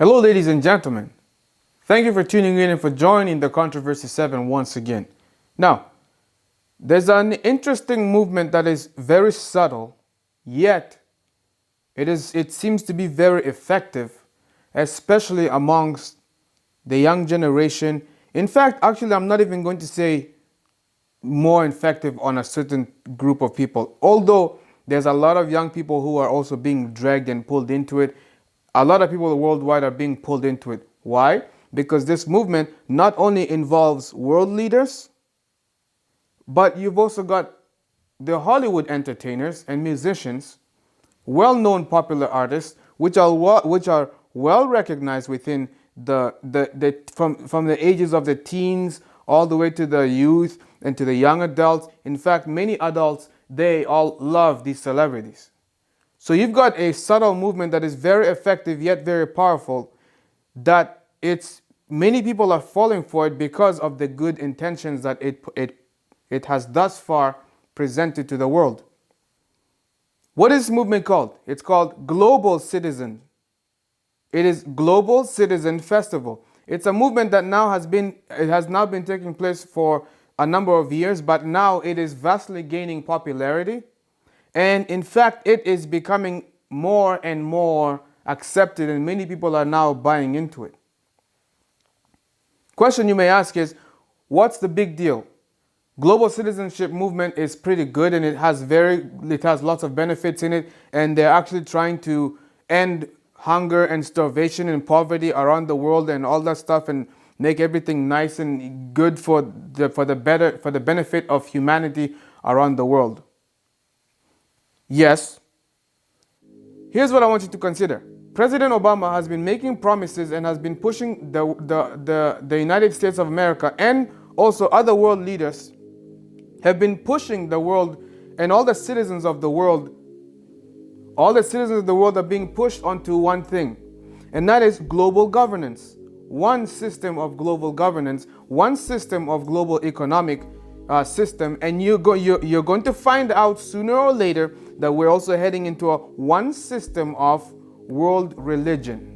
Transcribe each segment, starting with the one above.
Hello, ladies and gentlemen. Thank you for tuning in and for joining the Controversy 7 once again. Now, there's an interesting movement that is very subtle, yet it seems to be very effective, especially amongst the young generation. In fact, actually, I'm not even going to say more effective on a certain group of people, although there's a lot of young people who are also being dragged and pulled into it. A lot of people worldwide are being pulled into it. Why? Because this movement not only involves world leaders, but you've also got the Hollywood entertainers and musicians, well-known popular artists, which are well recognized within from the ages of the teens all the way to the youth and to the young adults. In fact, many adults, they all love these celebrities. So you've got a subtle movement that is very effective yet very powerful, that many people are falling for it because of the good intentions that it has thus far presented to the world. What is this movement called? It's called Global Citizen. It is Global Citizen Festival. It's a movement that has now been taking place for a number of years, but now it is vastly gaining popularity. And in fact, it is becoming more and more accepted, and many people are now buying into it. Question you may ask is, what's the big deal? Global citizenship movement is pretty good, and it has lots of benefits in it, and they're actually trying to end hunger and starvation and poverty around the world and all that stuff, and make everything nice and good for the benefit of humanity around the world. Yes. Here's what I want you to consider. President Obama has been making promises and has been pushing the United States of America, and also other world leaders have been pushing the world, and all the citizens of the world are being pushed onto one thing, and that is global governance. One system of global governance, one system of global economic system, and you're going to find out sooner or later that we're also heading into one system of world religion.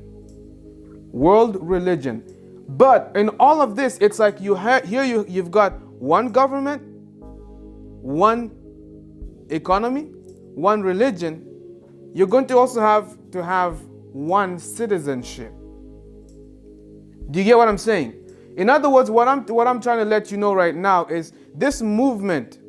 World religion. But in all of this, it's like you've got one government, one economy, one religion. You're going to also have to have one citizenship. Do you get what I'm saying? In other words, what I'm trying to let you know right now is this movement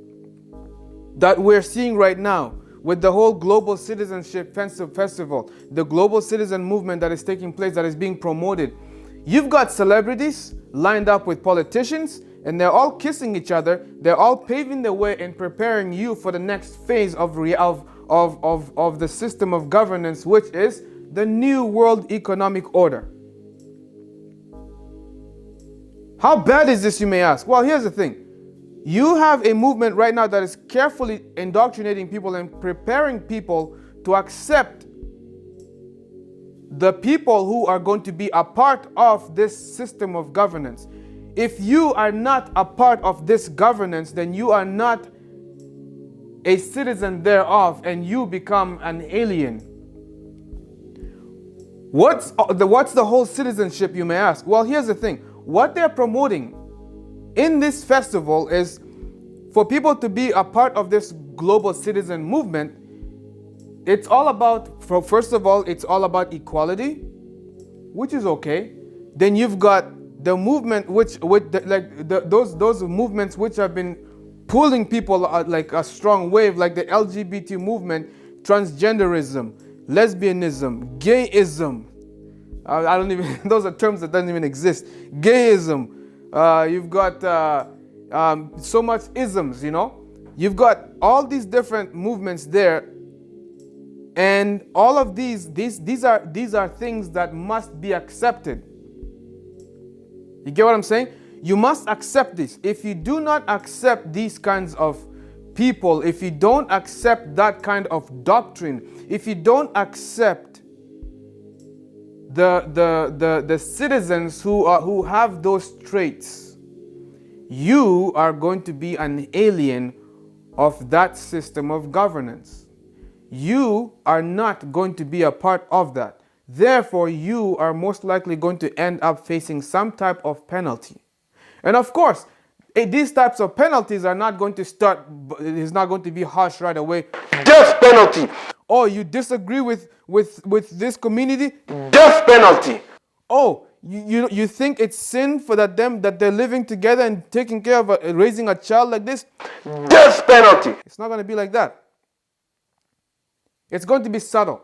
that we're seeing right now with the whole Global Citizenship Festival, the global citizen movement that is taking place, that is being promoted. You've got celebrities lined up with politicians, and they're all kissing each other. They're all paving the way and preparing you for the next phase of the system of governance, which is the New World Economic Order. How bad is this, you may ask? Well, here's the thing. You have a movement right now that is carefully indoctrinating people and preparing people to accept the people who are going to be a part of this system of governance. If you are not a part of this governance, then you are not a citizen thereof, and you become an alien. What's the whole citizenship, you may ask? Well, here's the thing. What they're promoting in this festival is for people to be a part of this global citizen movement. It's all about, first of all, it's all about equality, which is okay. Then you've got the movement those movements which have been pulling people like a strong wave, like the LGBT movement, transgenderism, lesbianism, gayism. I don't even, those are terms that don't even exist. Gayism. You've got so much isms, you know. You've got all these different movements there, and all of these are things that must be accepted. You get what I'm saying? You must accept this. If you do not accept these kinds of people, if you don't accept that kind of doctrine, if you don't accept the citizens who have those traits, you are going to be an alien of that system of governance. You are not going to be a part of that. Therefore, you are most likely going to end up facing some type of penalty. And of course, these types of penalties are not going to start, it's not going to be harsh right away. Death penalty. Oh, you disagree with this community? Death penalty. Oh, you think it's sin for that they're living together and taking care of raising a child like this? Death penalty. It's not going to be like that. It's going to be subtle.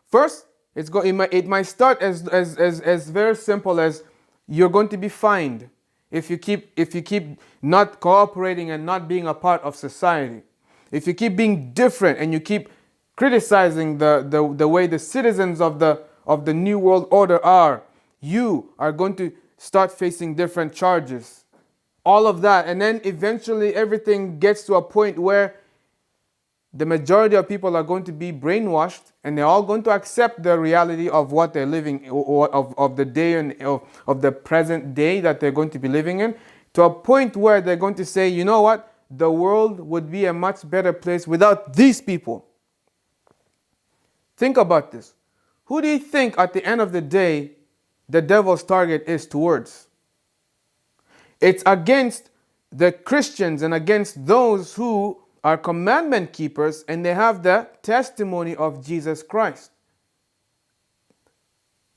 First, it might start as very simple as you're going to be fined if you keep not cooperating and not being a part of society. If you keep being different and you keep criticizing the way the citizens of the New World Order are, you are going to start facing different charges. All of that. And then eventually everything gets to a point where the majority of people are going to be brainwashed and they're all going to accept the reality of what they're living, or of the day and of the present day that they're going to be living in, to a point where they're going to say, you know what, the world would be a much better place without these people. Think about this. Who do you think at the end of the day the devil's target is towards? It's against the Christians and against those who are commandment keepers and they have the testimony of Jesus Christ.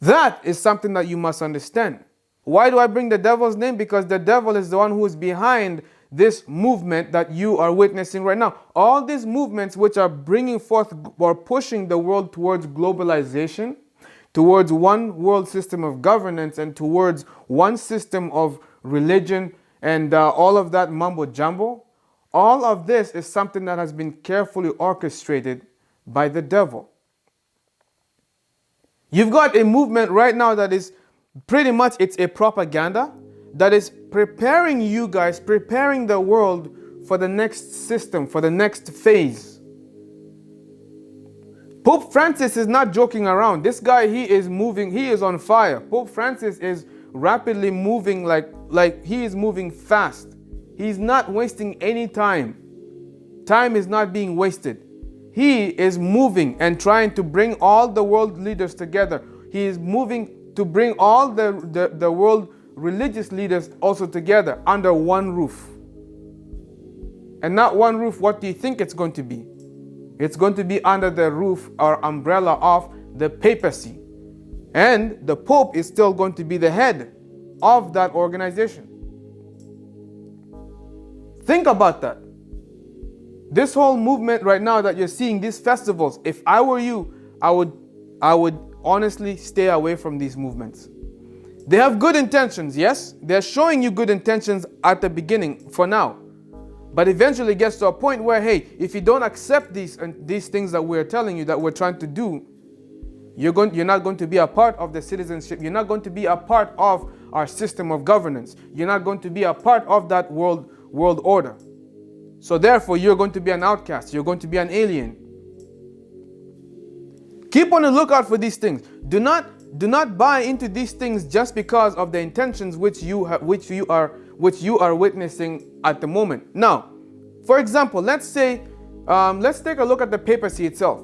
That is something that you must understand. Why do I bring the devil's name? Because the devil is the one who is behind this movement that you are witnessing right now. All these movements which are bringing forth or pushing the world towards globalization, towards one world system of governance, and towards one system of religion and all of that mumbo jumbo. All of this is something that has been carefully orchestrated by the devil. You've got a movement right now that is pretty much, it's a propaganda that is preparing you guys, preparing the world for the next system, for the next phase. Pope Francis is not joking around. This guy, he is moving, he is on fire. Pope Francis is rapidly moving like he is moving fast. He's not wasting any time. Time is not being wasted. He is moving and trying to bring all the world leaders together. He is moving to bring all the world religious leaders also together under one roof. And not one roof, what do you think it's going to be? It's going to be under the roof or umbrella of the papacy. And the Pope is still going to be the head of that organization. Think about that. This whole movement right now that you're seeing, these festivals, if I were you, I would honestly stay away from these movements. They have good intentions, yes? They're showing you good intentions at the beginning for now. But eventually it gets to a point where, hey, if you don't accept these things that we're telling you that we're trying to do, you're not going to be a part of the citizenship. You're not going to be a part of our system of governance. You're not going to be a part of that world order. So therefore, you're going to be an outcast. You're going to be an alien. Keep on the lookout for these things. Do not buy into these things just because of the intentions which you are witnessing at the moment. Now, for example, let's take a look at the papacy itself,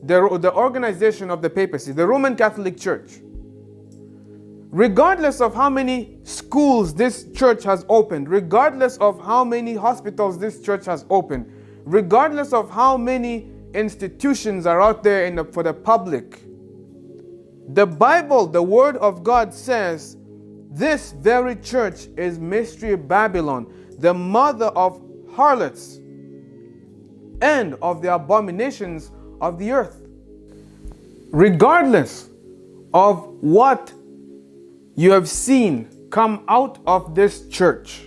the organization of the papacy, the Roman Catholic Church. Regardless of how many schools this church has opened, regardless of how many hospitals this church has opened, regardless of how many institutions are out there for the public, the Bible, the Word of God says, this very church is Mystery Babylon, the mother of harlots and of the abominations of the earth. Regardless of what you have seen come out of this church,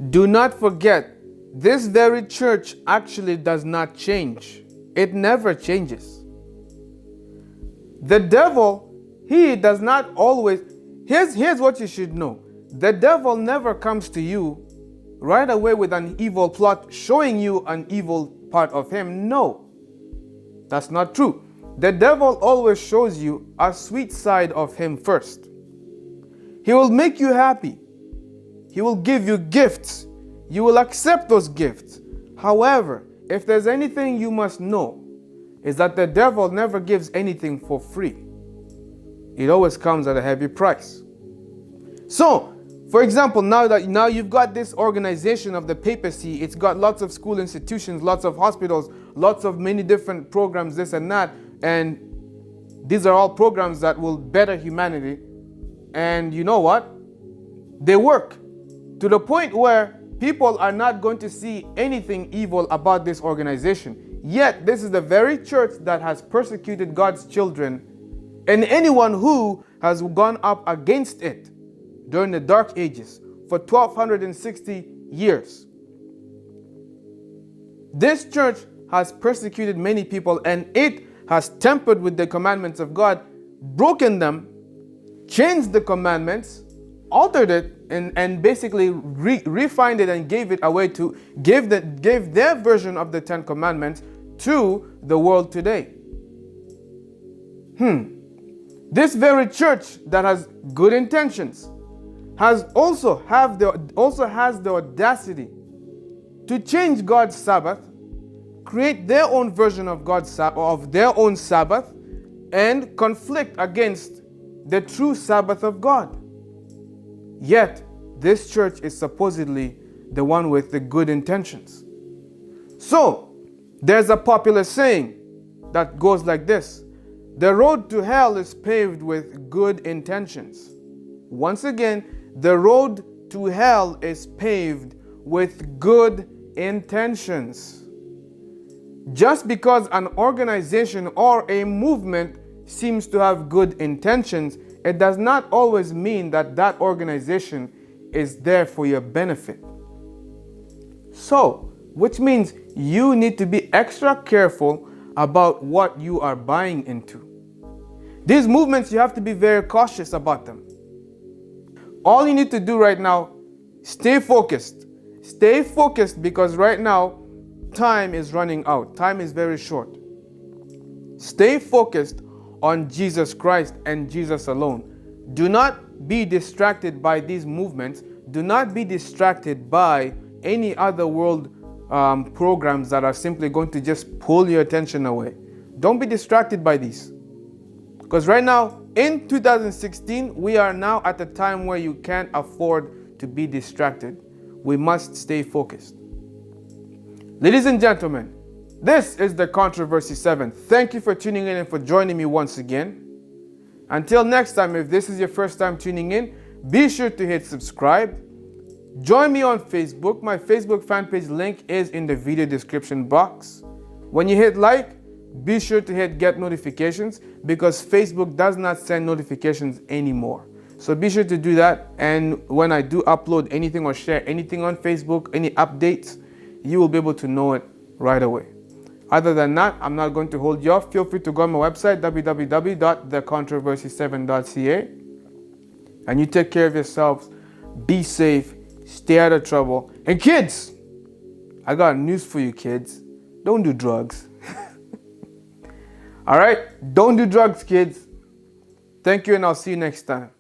do not forget, this very church actually does not change. It never changes. The devil, he does not always... Here's what you should know. The devil never comes to you right away with an evil plot, showing you an evil part of him. No, that's not true. The devil always shows you a sweet side of him first. He will make you happy. He will give you gifts. You will accept those gifts. However, if there's anything you must know, is that the devil never gives anything for free. it always comes at a heavy price. So, for example, now you've got this organization of the papacy. It's got lots of school institutions, lots of hospitals, lots of many different programs, this and that. And these are all programs that will better humanity. And you know what? They work to the point where people are not going to see anything evil about this organization. Yet, this is the very church that has persecuted God's children and anyone who has gone up against it during the Dark Ages for 1260 years. This church has persecuted many people, and it has tampered with the commandments of God, broken them, changed the commandments, altered it, and basically refined it and gave it away to gave their version of the Ten Commandments to the world today. This very church that has good intentions also has the audacity to change God's Sabbath, create their own version of their own Sabbath, and conflict against the true Sabbath of God. Yet, this church is supposedly the one with the good intentions. So, there's a popular saying that goes like this: the road to hell is paved with good intentions. Once again, the road to hell is paved with good intentions. Just because an organization or a movement seems to have good intentions, it does not always mean that that organization is there for your benefit. So, which means you need to be extra careful about what you are buying into. These movements, you have to be very cautious about them. All you need to do right now, stay focused. Stay focused, because right now, time is running out. Time is very short. Stay focused on Jesus Christ and Jesus alone. Do not be distracted by these movements. Do not be distracted by any other world programs that are simply going to just pull your attention away. Don't be distracted by these. Because right now, in 2016, we are now at the time where you can't afford to be distracted. We must stay focused. Ladies and gentlemen, this is the Controversy 7. Thank you for tuning in and for joining me once again. Until next time, if this is your first time tuning in, be sure to hit subscribe. Join me on Facebook. My Facebook fan page link is in the video description box. When you hit like, be sure to hit get notifications, because Facebook does not send notifications anymore. So be sure to do that. And when I do upload anything or share anything on Facebook, any updates, you will be able to know it right away. Other than that, I'm not going to hold you off. Feel free to go on my website, www.thecontroversy7.ca. And you take care of yourselves. Be safe. Stay out of trouble. And kids, I got news for you, kids. Don't do drugs. All right? Don't do drugs, kids. Thank you, and I'll see you next time.